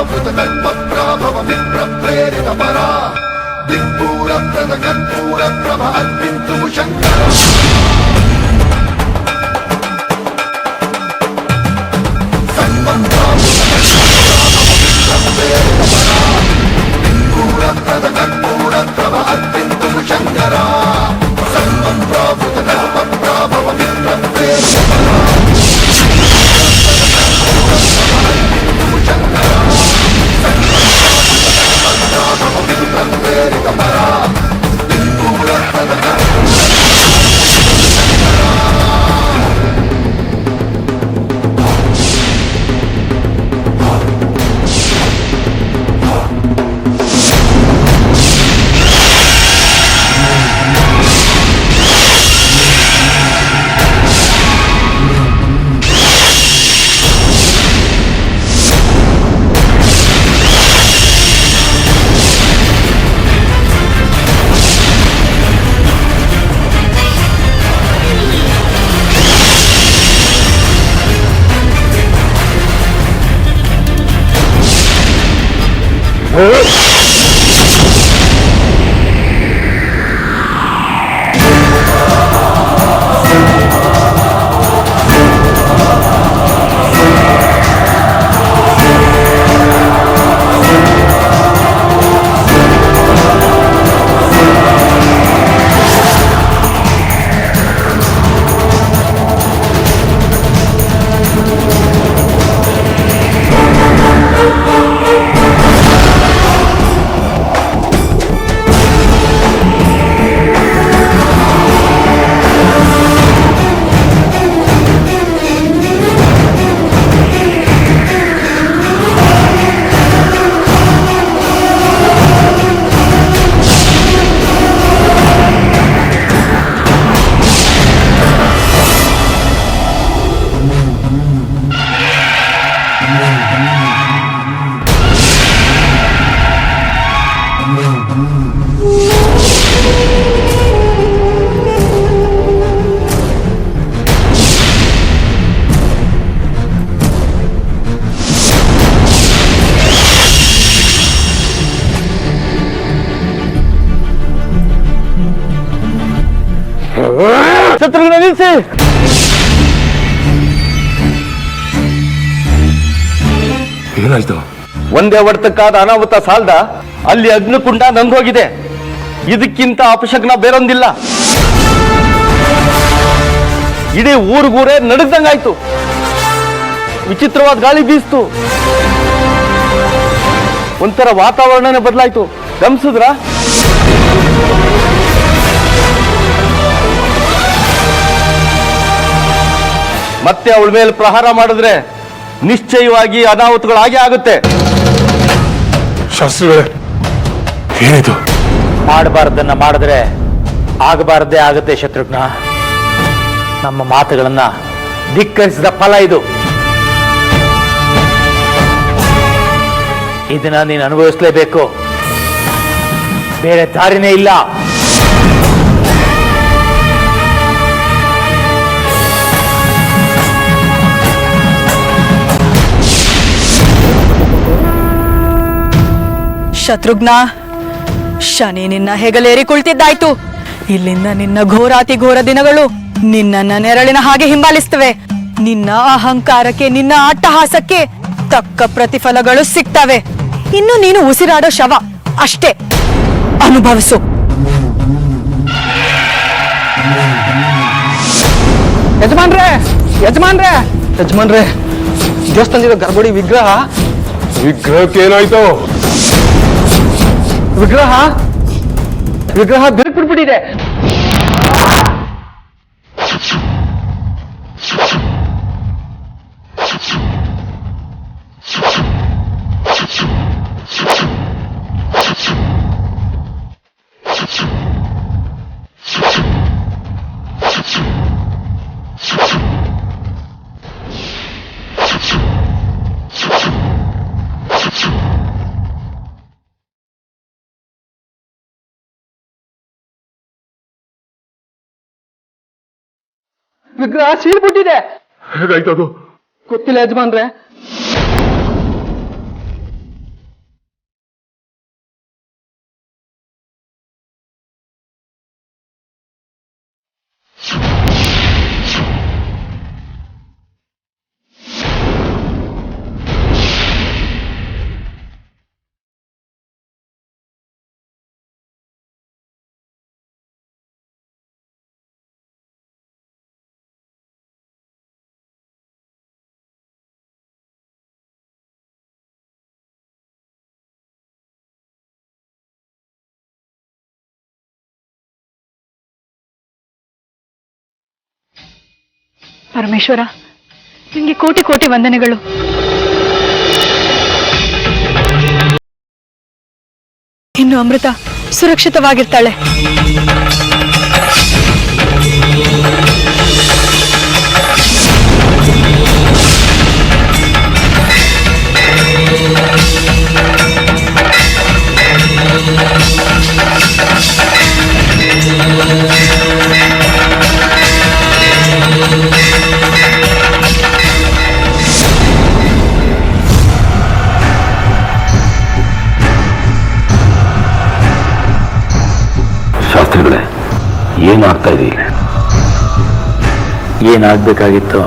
ಪ್ರಾವೃತ ಕಲ್ಪ ಪ್ರಾಭವ ವಿಪ್ರ ಪ್ರೇರಿತ ಪರ ದಿಕ್ಪೂರ ಪ್ರದ ಕರ್ಪೂರ ಪ್ರಭ ಅರ್ಪಿಂತು ಶಂಕರ ಶತ್ರುಘ್ನ ನಿಲ್ಲಿಸಿ. ಏನಾಯ್ತು? ಒಂದೇ ಹೊಡೆತಕ್ಕಾದ ಅನಾಹುತ ಸಾಲ್ದ, ಅಲ್ಲಿ ಅಗ್ನಿಕುಂಡ ನಂದು ಹೋಗಿದೆ. ಇದಕ್ಕಿಂತ ಅಪಶಗ್ನ ಬೇರೊಂದಿಲ್ಲ. ಇಡೀ ಊರಿಗೂರೇ ನಡುಗ್ದಂಗಾಯ್ತು. ವಿಚಿತ್ರವಾದ ಗಾಳಿ ಬೀಸ್ತು. ಒಂಥರ ವಾತಾವರಣನೇ ಬದಲಾಯ್ತು. ಗಮನಿಸಿದ್ರ? ಮತ್ತೆ ಅವಳ ಮೇಲೆ ಪ್ರಹಾರ ಮಾಡಿದ್ರೆ ನಿಶ್ಚಯವಾಗಿ ಅನಾಹುತಗಳಾಗೇ ಆಗುತ್ತೆ. ಶಾಸ್ತ್ರಿಗಳೇ, ಏನಿದು? ಮಾಡಬಾರ್ದನ್ನ ಮಾಡಿದ್ರೆ ಆಗಬಾರ್ದೇ ಆಗುತ್ತೆ ಶತ್ರುಘ್ನ. ನಮ್ಮ ಮಾತುಗಳನ್ನ ಧಿಕ್ಕರಿಸಿದ ಫಲ ಇದು. ಇದನ್ನ ನೀನು ಅನುಭವಿಸಲೇಬೇಕು, ಬೇರೆ ದಾರಿನೇ ಇಲ್ಲ. ಶತ್ರುಘ್ನ, ಶನಿ ನಿನ್ನ ಹೆಗಲೇರಿ ಕುಳಿತಿದ್ದಾಯ್ತು. ಇಲ್ಲಿಂದ ನಿನ್ನ ಘೋರಾತಿ ಘೋರ ದಿನಗಳು ನಿನ್ನನ್ನ ನೆರಳಿನ ಹಾಗೆ ಹಿಂಬಾಲಿಸ್ತವೆ. ನಿನ್ನ ಅಹಂಕಾರಕ್ಕೆ, ನಿನ್ನ ಅಟ್ಟಹಾಸಕ್ಕೆ ತಕ್ಕ ಪ್ರತಿಫಲಗಳು ಸಿಗ್ತವೆ. ಇನ್ನು ನೀನು ಉಸಿರಾಡೋ ಶವ ಅಷ್ಟೇ, ಅನುಭವಿಸು. ಯಜಮಾನ್ರೆ, ಯಜಮಾನ್ರೆ, ಯಜಮಾನ್ರೆ, ದೇವಸ್ಥಾನದ ಗರ್ಭಡಿ ವಿಗ್ರಹಕ್ಕೆ ಏನಾಯ್ತು? ವಿಗ್ರಹ ಬಿರುಕ್ಬಿಟ್ಬಿಟ್ಟಿದೆ. ವಿಗ್ರಹ ಸೀಳ್ಬಿಟ್ಟಿದೆ. ಹೇಗಾಯ್ತು ಅದು? ಗೊತ್ತಿಲ್ಲ ಯಜಮಾನ್ರೆ. ಪರಮೇಶ್ವರ, ನಿಮಗೆ ಕೋಟಿ ಕೋಟಿ ವಂದನೆಗಳು. ಇನ್ನು ಅಮೃತ ಸುರಕ್ಷಿತವಾಗಿರ್ತಾಳೆ. ಶಾಸ್ತ್ರಿಗಳೇ, ಏನಾಗ್ತಾ ಇದೆ ಇಲ್ಲಿ? ಏನಾಗಬೇಕಾಗಿತ್ತು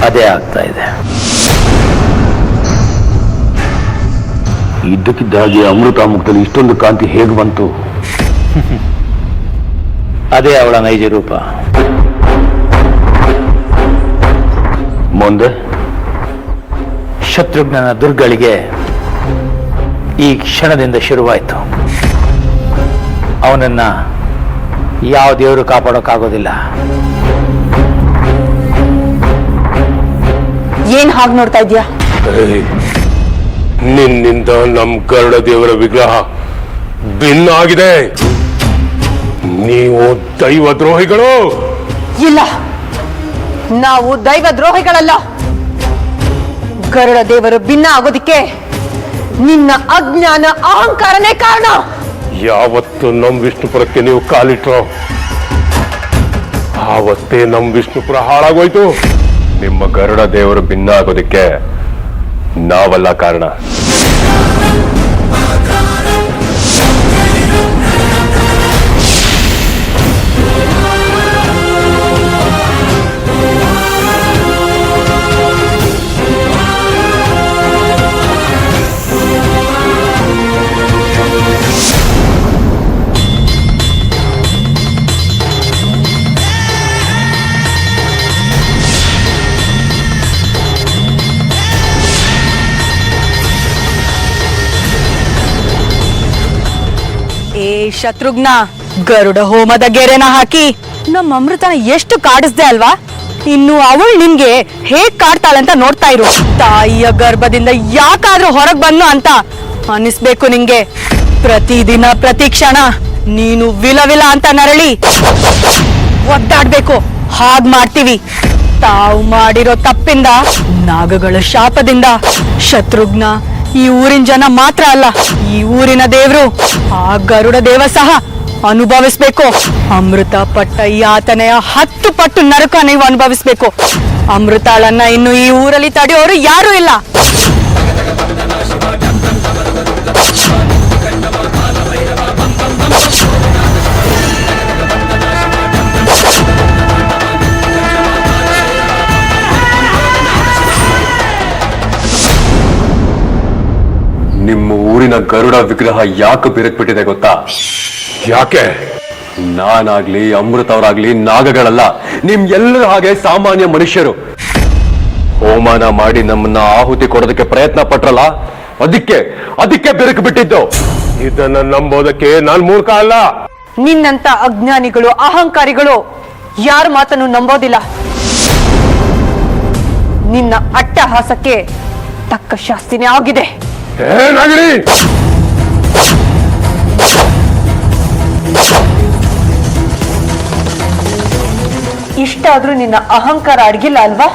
ಅದೇ ಆಗ್ತಾ ಇದೆ. ಇದ್ದಕ್ಕಿದ್ದಾಗೆ ಅಮೃತ ಮುಖದಲ್ಲಿ ಇಷ್ಟೊಂದು ಕಾಂತಿ ಹೇಗೆ ಬಂತು? ಅದೇ ಅವಳ ನೈಜ ರೂಪ. ಮುಂದೆ ಶತ್ರುಘ್ನನ ದುರ್ಗಳಿಗೆ ಈ ಕ್ಷಣದಿಂದ ಶುರುವಾಯಿತು. ಅವನನ್ನ ಯಾವ ದೇವರು ಕಾಪಾಡೋಕ್ಕಾಗೋದಿಲ್ಲ. ಏನ್ ಹಾಗೆ ನೋಡ್ತಾ ಇದ್ಯಾ? ನಿನ್ನಿಂದ ನಮ್ ಗರುಡ ದೇವರ ವಿಗ್ರಹ ಭಿನ್ನ ಆಗಿದೆ. ನೀವು ದೈವ ದ್ರೋಹಿಗಳು. ಇಲ್ಲ, ನಾವು ದೈವ ದ್ರೋಹಿಗಳಲ್ಲ. ಗರುಡ ದೇವರು ಭಿನ್ನ ಆಗೋದಿಕ್ಕೆ ನಿನ್ನ ಅಜ್ಞಾನ ಅಹಂಕಾರನೇ ಕಾರಣ. ಯಾವತ್ತು ನಮ್ ವಿಷ್ಣುಪುರಕ್ಕೆ ನೀವು ಕಾಲಿಟ್ರೋ ಆವತ್ತೇ ನಮ್ ವಿಷ್ಣುಪುರ ಹಾಳಾಗೋಯ್ತು. ನಿಮ್ಮ ಗರುಡ ದೇವರು ಭಿನ್ನ ಆಗೋದಕ್ಕೆ ನಾವಲ್ಲ ಕಾರಣ. ಶತ್ರುಘ್ನ, ಗರುಡ ಹೋಮದ ಗೆರೆನ ಹಾಕಿ ನಮ್ಮ ಅಮೃತನ ಎಷ್ಟು ಕಾಡಿಸ್ದೆ ಅಲ್ವಾ? ಇನ್ನು ಅವಳು ನಿನ್ಗೆ ಹೇಗ್ ಕಾಡ್ತಾಳಂತ ನೋಡ್ತಾ ಇರು. ತಾಯಿಯ ಗರ್ಭದಿಂದ ಯಾಕಾದ್ರೂ ಹೊರಗ್ ಬಂದು ಅಂತ ಅನಿಸ್ಬೇಕು ನಿಂಗೆ. ಪ್ರತಿದಿನ ಪ್ರತಿ ಕ್ಷಣ ನೀನು ವಿಲ ಅಂತ ನರಳಿ ಒದ್ದಾಡ್ಬೇಕು. ಹಾಗ್ ಮಾಡ್ತೀವಿ. ತಾವು ಮಾಡಿರೋ ತಪ್ಪಿಂದ, ನಾಗಗಳ ಶಾಪದಿಂದ ಶತ್ರುಘ್ನ ಈ ಊರಿನ ಜನ ಮಾತ್ರ ಅಲ್ಲ, ಈ ಊರಿನ ದೇವ್ರು ಆ ಗರುಡ ದೇವ ಸಹ ಅನುಭವಿಸ್ಬೇಕು. ಅಮೃತ ಪಟ್ಟ ಯಾತನೆಯ 10 ಪಟ್ಟು ನರಕ ನೀವು ಅನುಭವಿಸ್ಬೇಕು. ಅಮೃತಾಳನ್ನ ಇನ್ನು ಈ ಊರಲ್ಲಿ ತಡೆಯೋರು ಯಾರೂ ಇಲ್ಲ. ನಿಮ್ಮ ಊರಿನ ಗರುಡ ವಿಗ್ರಹ ಯಾಕೆ ಬಿರುಕ್ಬಿಟ್ಟಿದೆ ಗೊತ್ತಾ? ಯಾಕೆ? ನಾನಾಗ್ಲಿ ಅಮೃತ ಅವರಾಗ್ಲಿ ನಾಗಗಳಲ್ಲ, ನಿಮ್ ಎಲ್ಲರ ಹಾಗೆ ಸಾಮಾನ್ಯ ಮನುಷ್ಯರು. ಹೋಮನ ಮಾಡಿ ನಮ್ಮನ್ನ ಆಹುತಿ ಕೊಡೋದಕ್ಕೆ ಪ್ರಯತ್ನ ಪಟ್ರಲ್ಲ, ಅದಕ್ಕೆ ಬಿರುಕು ಬಿಟ್ಟಿದ್ದು. ಇದನ್ನ ನಂಬೋದಕ್ಕೆ ನಾನ್ ಮೂರ್ಖ ಅಲ್ಲ. ನಿನ್ನಂತ ಅಜ್ಞಾನಿಗಳು, ಅಹಂಕಾರಿಗಳು ಯಾರ ಮಾತನ್ನು ನಂಬೋದಿಲ್ಲ. ನಿನ್ನ ಅಟ್ಟಹಾಸಕ್ಕೆ ತಕ್ಕ ಶಾಸ್ತಿನೇ ಆಗಿದೆ. ಏನಾಗಲಿ? ಇಷ್ಟಾದ್ರೂ ನಿನ್ನ ಅಹಂಕಾರ ಅಡಗಿಲ್ಲ ಅಲ್ವಾ?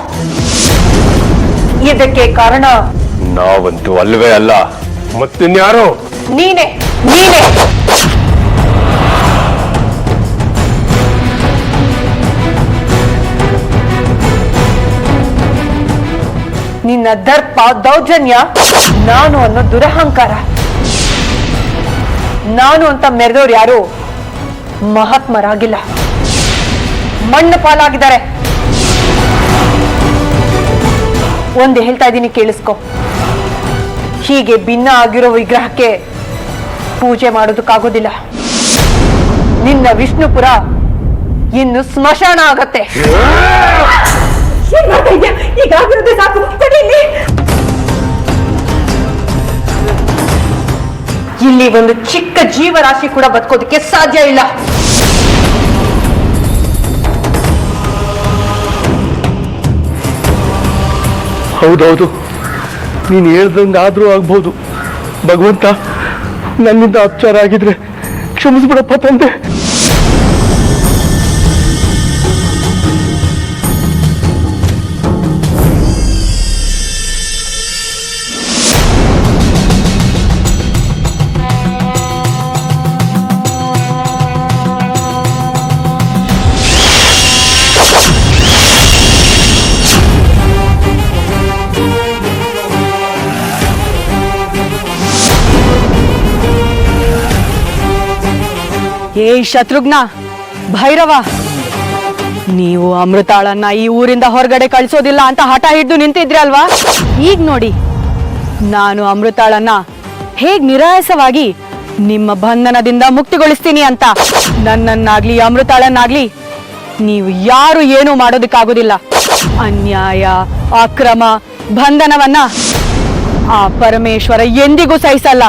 ಇದಕ್ಕೆ ಕಾರಣ ನಾವಂತೂ ಅಲ್ವೇ ಅಲ್ಲ. ಮತ್ತಿನ್ಯಾರು? ನೀನೇ. ನಿನ್ನ ದರ್ಪ, ದೌರ್ಜನ್ಯ, ನಾನು ಅನ್ನೋ ದುರಹಂಕಾರ. ನಾನು ಅಂತ ಮೆರೆದವ್ರು ಯಾರು ಮಹಾತ್ಮರಾಗಿಲ್ಲ, ಮಣ್ಣು ಪಾಲಾಗಿದ್ದಾರೆ. ಒಂದು ಹೇಳ್ತಾ ಇದ್ದೀನಿ, ಕೇಳಿಸ್ಕೊ. ಹೀಗೆ ಭಿನ್ನ ಆಗಿರೋ ವಿಗ್ರಹಕ್ಕೆ ಪೂಜೆ ಮಾಡೋದಕ್ಕಾಗೋದಿಲ್ಲ. ನಿನ್ನ ವಿಷ್ಣುಪುರ ಇನ್ನು ಸ್ಮಶಾನ ಆಗತ್ತೆ. ಈಗಾಗಿರೋದೇ ಸಾಕು. ಇಲ್ಲಿ ಒಂದು ಚಿಕ್ಕ ಜೀವರಾಶಿ ಕೂಡ ಬದುಕೋದಕ್ಕೆ ಸಾಧ್ಯ ಇಲ್ಲ. ಹೌದೌದು, ನೀನು ಹೇಳ್ದಂಗೆ ಆದರೂ ಆಗ್ಬೋದು. ಭಗವಂತ, ನನ್ನಿಂದ ಅಪಚಾರ ಆಗಿದ್ರೆ ಕ್ಷಮಿಸ್ಬಿಡಪ್ಪ ತಂದೆ. ಏಯ್ ಶತ್ರುಘ್ನ, ಭೈರವ, ನೀವು ಅಮೃತಾಳನ್ನ ಈ ಊರಿಂದ ಹೊರಗಡೆ ಕಳಿಸೋದಿಲ್ಲ ಅಂತ ಹಠ ಹಿಡಿದು ನಿಂತಿದ್ರಿ ಅಲ್ವಾ? ಈಗ ನೋಡಿ, ನಾನು ಅಮೃತಾಳನ್ನ ಹೇಗ್ ನಿರಾಯಸವಾಗಿ ನಿಮ್ಮ ಬಂಧನದಿಂದ ಮುಕ್ತಿಗೊಳಿಸ್ತೀನಿ ಅಂತ. ನನ್ನನ್ನಾಗ್ಲಿ ಅಮೃತಾಳನ್ನಾಗ್ಲಿ ನೀವು ಯಾರು ಏನೂ ಮಾಡೋದಕ್ಕಾಗೋದಿಲ್ಲ. ಅನ್ಯಾಯ, ಅಕ್ರಮ, ಬಂಧನವನ್ನ ಆ ಪರಮೇಶ್ವರ ಎಂದಿಗೂ ಸಹಿಸಲ್ಲ.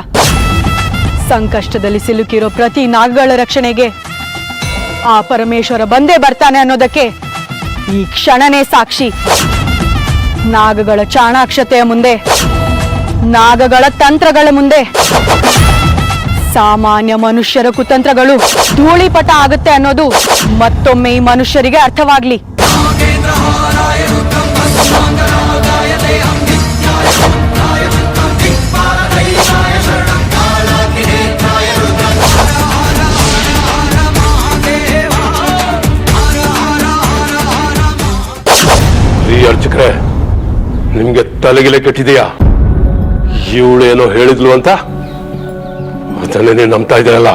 ಸಂಕಷ್ಟದಲ್ಲಿ ಸಿಲುಕಿರೋ ಪ್ರತಿ ನಾಗಗಳ ರಕ್ಷಣೆಗೆ ಆ ಪರಮೇಶ್ವರ ಬಂದೇ ಬರ್ತಾನೆ ಅನ್ನೋದಕ್ಕೆ ಈ ಕ್ಷಣನೇ ಸಾಕ್ಷಿ. ನಾಗಗಳ ಚಾಣಾಕ್ಷತೆಯ ಮುಂದೆ, ನಾಗಗಳ ತಂತ್ರಗಳ ಮುಂದೆ ಸಾಮಾನ್ಯ ಮನುಷ್ಯರ ಕುತಂತ್ರಗಳು ಧೂಳಿಪಟ ಆಗುತ್ತೆ ಅನ್ನೋದು ಮತ್ತೊಮ್ಮೆ ಈ ಮನುಷ್ಯರಿಗೆ ಅರ್ಥವಾಗ್ಲಿ. ಅರ್ಚಕ್ರೆ, ನಿಮ್ಗೆ ತಲೆಗಿಲೆ ಕೆಟ್ಟಿದೆಯಾ? ಇವಳೇನೋ ಹೇಳಿದ್ಲು ಅಂತ ಅದನ್ನೇ ನೀವು ನಂಬ್ತಾ ಇದ್ದೀರಲ್ಲ.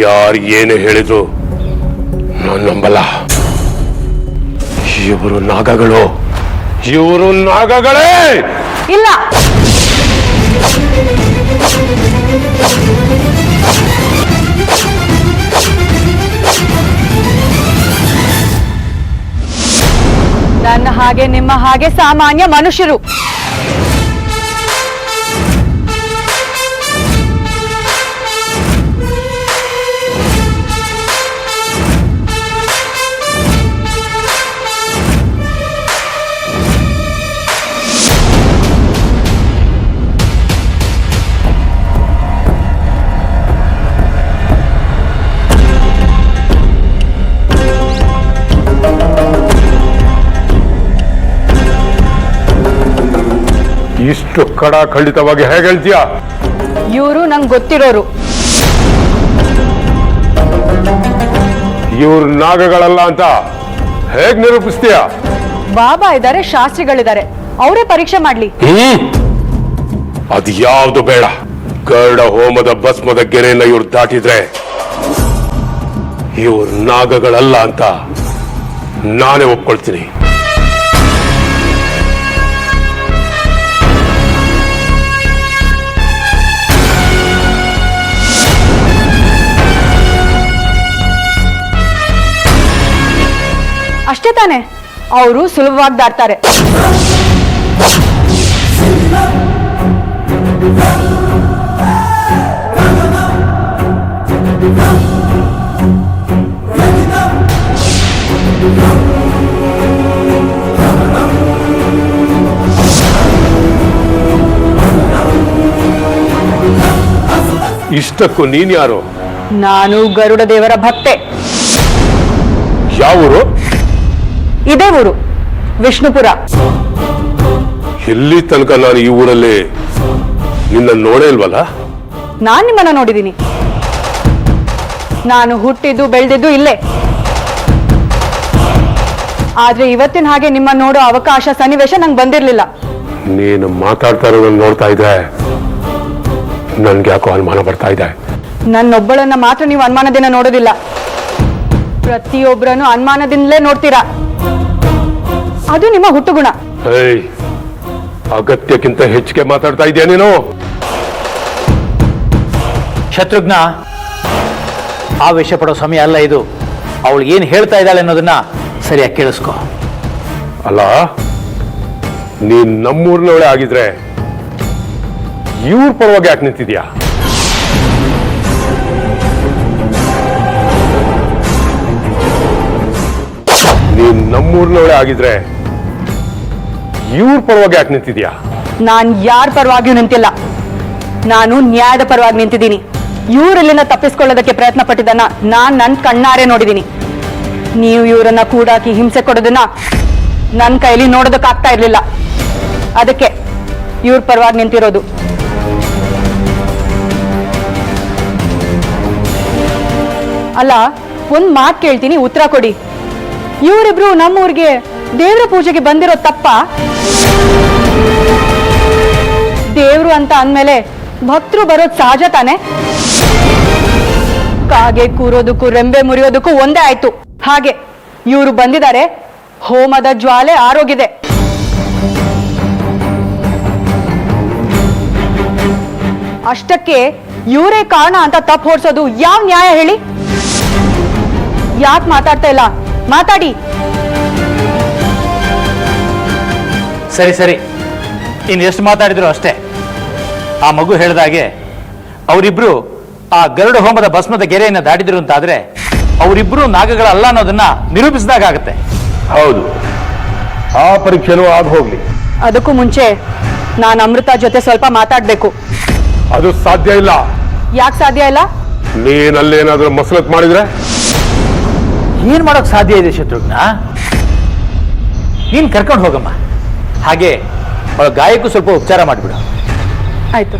ಯಾರು ಏನೇ ಹೇಳಿದ್ರು ನಾನು ನಂಬಲ್ಲ. ಇವರು ನಾಗಗಳು, ಇವರು ನಾಗಗಳೇ. ಇಲ್ಲ, ನನ್ನ ಹಾಗೆ ನಿಮ್ಮ ಹಾಗೆ ಸಾಮಾನ್ಯ ಮನುಷ್ಯರು. ಇಷ್ಟು ಖಂಡಿತವಾಗಿ ಹೇಗೆ ಹೇಳ್ತೀಯಾ? ಇವರು ನಂಗೆ ಗೊತ್ತಿರೋರು. ಇವ್ರು ನಾಗಗಳಲ್ಲ ಅಂತ ಹೇಗ್ ನಿರೂಪಿಸ್ತೀಯ? ಬಾಬಾ ಇದ್ದಾರೆ, ಶಾಸ್ತ್ರಿಗಳಿದ್ದಾರೆ, ಅವರೇ ಪರೀಕ್ಷೆ ಮಾಡ್ಲಿ. ಅದು ಯಾವುದು ಬೇಡ. ಗರುಡ ಹೋಮದ ಭಸ್ಮದ ಗೆರೆಯನ್ನ ಇವ್ರು ದಾಟಿದ್ರೆ ಇವ್ರು ನಾಗಗಳಲ್ಲ ಅಂತ ನಾನೇ ಒಪ್ಕೊಳ್ತೀನಿ. ಅಷ್ಟೇ ತಾನೆ, ಅವರು ಸುಲಭವಾಗಿ ದಾಟ್ತಾರೆ. ಇಷ್ಟಕ್ಕೂ ನೀನ್ ಯಾರು? ನಾನು ಗರುಡ ದೇವರ ಭಕ್ತೆ. ಯಾವ ಊರು? ಇದೇ ಊರು, ವಿಷ್ಣುಪುರ. ಇಲ್ಲಿ ತನಕ ನಾನು ಈ ಊರಲ್ಲಿ ನಿನ್ನ ನೋಡೇ ಇಲ್ವಲ್ಲ? ನಾನ್ ನಿಮ್ಮನ್ನ ನೋಡಿದ್ದೀನಿ. ನಾನು ಹುಟ್ಟಿದ್ದು ಬೆಳೆದಿದ್ದು ಇಲ್ಲೇ. ಆದ್ರೆ ಇವತ್ತಿನ ಹಾಗೆ ನಿಮ್ಮ ನೋಡೋ ಅವಕಾಶ, ಸನ್ನಿವೇಶ ನಂಗೆ ಬಂದಿರ್ಲಿಲ್ಲ. ನೀನು ಮಾತಾಡ್ತಾ ಇರೋದನ್ನ ನೋಡ್ತಾ ಇದ್ರೆ ನನ್ಗೆ ಯಾಕೋ ಅನುಮಾನ ಬರ್ತಾ ಇದೆ. ನನ್ನೊಬ್ಬಳನ್ನ ಮಾತ್ರ ನೀವು ಅನುಮಾನದಿಂದ ನೋಡೋದಿಲ್ಲ, ಪ್ರತಿಯೊಬ್ಬರನ್ನು ಅನುಮಾನದಿಂದಲೇ ನೋಡ್ತೀರಾ. ಅದು ನಿಮ್ಮ ಹುಟ್ಟುಗುಣ. ಏಯ್, ಅಗತ್ಯಕ್ಕಿಂತ ಹೆಚ್ಚಿಗೆ ಮಾತಾಡ್ತಾ ಇದೆಯಾ ನೀನು? ಶತ್ರುಘ್ನ, ಆವೇಶ ಪಡೋ ಸಮಯ ಅಲ್ಲ ಇದು. ಅವಳು ಏನು ಹೇಳ್ತಾ ಇದ್ದಾಳೆ ಅನ್ನೋದನ್ನ ಸರಿಯಾಗಿ ಕೇಳಿಸ್ಕೊ. ಅಲ್ಲ, ನೀನ್ ನಮ್ಮೂರ್ನವಳೆ ಆಗಿದ್ರೆ ಇವ್ರ ಪರವಾಗಿ ಯಾಕೆ ನಿಂತಿದ್ಯಾ? ನೀನ್ ನಮ್ಮೂರ್ನವಳೆ ಆಗಿದ್ರೆ ಇವ್ರ ಪರವಾಗಿ ಯಾಕೆ ನಿಂತಿದ್ಯಾ? ನಾನ್ ಯಾರ ಪರವಾಗಿಯೂ ನಿಂತಿಲ್ಲ. ನಾನು ನ್ಯಾಯದ ಪರವಾಗಿ ನಿಂತಿದ್ದೀನಿ. ಇವರಿಲ್ಲಿಂದ ತಪ್ಪಿಸ್ಕೊಳ್ಳೋದಕ್ಕೆ ಪ್ರಯತ್ನ ಪಟ್ಟಿದ್ದನ್ನ ನನ್ನ ಕಣ್ಣಾರೆ ನೋಡಿದ್ದೀನಿ. ನೀವು ಇವರನ್ನ ಕೂಡಾಕಿ ಹಿಂಸೆ ಕೊಡೋದನ್ನ ನನ್ನ ಕೈಲಿ ನೋಡೋದಕ್ಕಾಗ್ತಾ ಇರ್ಲಿಲ್ಲ. ಅದಕ್ಕೆ ಇವ್ರ ಪರವಾಗಿ ನಿಂತಿರೋದು. ಅಲ್ಲ, ಒಂದ್ ಮಾತು ಕೇಳ್ತೀನಿ, ಉತ್ತರ ಕೊಡಿ. ಇವರಿಬ್ರು ನಮ್ಮೂರಿಗೆ ದೇವ್ರ ಪೂಜೆಗೆ ಬಂದಿರೋ ತಪ್ಪ? ದೇವ್ರು ಅಂತ ಅಂದ್ಮೇಲೆ ಭಕ್ತರು ಬರೋದು ಸಹಜ ತಾನೆ? ಕಾಗೆ ಕೂರೋದಕ್ಕೂ ರೆಂಬೆ ಮುರಿಯೋದಕ್ಕೂ ಒಂದೇ ಆಯ್ತು. ಹಾಗೆ ಇವರು ಬಂದಿದ್ದಾರೆ, ಹೋಮದ ಜ್ವಾಲೆ ಆರೋಗಿದೆ. ಅಷ್ಟಕ್ಕೆ ಇವರೇ ಕಾರಣ ಅಂತ ತಪ್ಪು ಹೊರಿಸೋದು ಯಾವ ನ್ಯಾಯ ಹೇಳಿ? ಯಾಕೆ ಮಾತಾಡ್ತಾ ಇಲ್ಲ? ಮಾತಾಡಿ. ಸರಿ ಸರಿ, ಇನ್ನು ಎಷ್ಟು ಮಾತಾಡಿದ್ರು ಅಷ್ಟೇ. ಆ ಮಗು ಹೇಳಿದಾಗೆ ಅವರಿಬ್ರು ಆ ಗರುಡ ಹೋಮದ ಭಸ್ಮದ ಗೆರೆಯನ್ನು ದಾಟಿದ್ರು ಅಂತಾದ್ರೆ ಅವರಿಬ್ರು ನಾಗಗಳಲ್ಲ ಅನ್ನೋದನ್ನ ನಿರೂಪಿಸಿದಾಗತ್ತೆ. ಹೌದು, ಆ ಪರೀಕ್ಷೆನೂ ಆಗ ಹೋಗ್ಲಿ. ಅದಕ್ಕೂ ಮುಂಚೆ ನಾನು ಅಮೃತ ಜೊತೆ ಸ್ವಲ್ಪ ಮಾತಾಡ್ಬೇಕು. ಅದು ಸಾಧ್ಯ ಇಲ್ಲ. ಯಾಕೆ ಸಾಧ್ಯ ಇಲ್ಲ? ನೀನಲ್ಲೇನಾದ್ರೂ ಮಸಲತ್ ಮಾಡಿದ್ರೆ? ಏನ್ ಮಾಡೋಕ್ ಸಾಧ್ಯ ಇದೆ ಶತ್ರುಘ್ನ? ನೀನ್ ಕರ್ಕೊಂಡು ಹೋಗಮ್ಮ. ಹಾಗೆ ಅವಳ ಗಾಯಕ್ಕೂ ಸ್ವಲ್ಪ ಉಪಚಾರ ಮಾಡಿಬಿಡು. ಆಯ್ತು.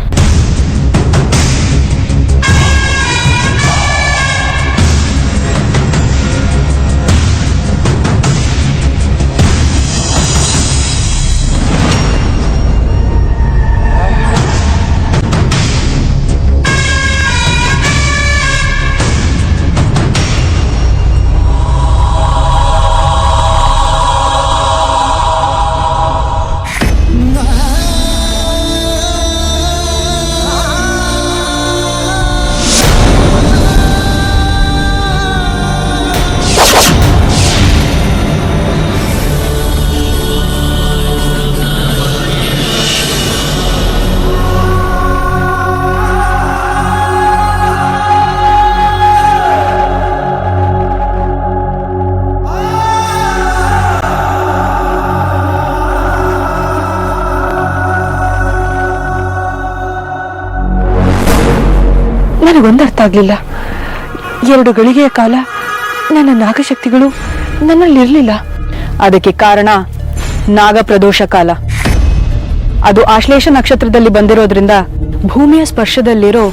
ನನಗೊಂದು ಅರ್ಥ ಆಗ್ಲಿಲ್ಲ. 2 ಗಳಿಗೆಯ ಕಾಲ ನನ್ನ ನಾಗಶಕ್ತಿಗಳು ನನ್ನಲ್ಲಿರ್ಲಿಲ್ಲ. ಅದಕ್ಕೆ ಕಾರಣ ನಾಗ ಪ್ರದೋಷ ಕಾಲ. ಅದು ಆಶ್ಲೇಷ ನಕ್ಷತ್ರದಲ್ಲಿ ಬಂದಿರೋದ್ರಿಂದ ಭೂಮಿಯ ಸ್ಪರ್ಶದಲ್ಲಿರೋ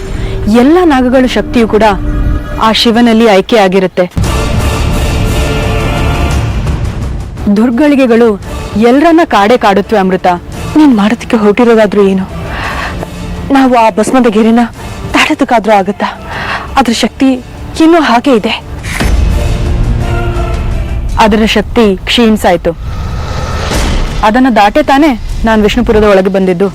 ಎಲ್ಲ ನಾಗಗಳ ಶಕ್ತಿಯು ಕೂಡ ಆ ಶಿವನಲ್ಲಿ ಆಯ್ಕೆಯಾಗಿರುತ್ತೆ. ದುರ್ಗಳಿಗೆಗಳು ಎಲ್ಲರನ್ನ ಕಾಡೇ ಕಾಡುತ್ತವೆ. ಅಮೃತ, ನೀನ್ ಮಾಡೋದಕ್ಕೆ ಹೊರಟಿರೋದಾದ್ರೂ ಏನು? ನಾವು ಆ ಭಸ್ಮದ ಗೆರೆನ ದಾಟೋದಕ್ಕಾದ್ರೂ ಆಗುತ್ತಾ? ಅದ್ರ ಶಕ್ತಿ ಇನ್ನೂ ಹಾಗೆ ಇದೆ. ಅದರ ಶಕ್ತಿ ಕ್ಷೀಣಿಸಾಯ್ತು. ಅದನ್ನ ದಾಟೆ ತಾನೆ ನಾನು ವಿಷ್ಣುಪುರದ ಒಳಗೆ ಬಂದಿದ್ದು.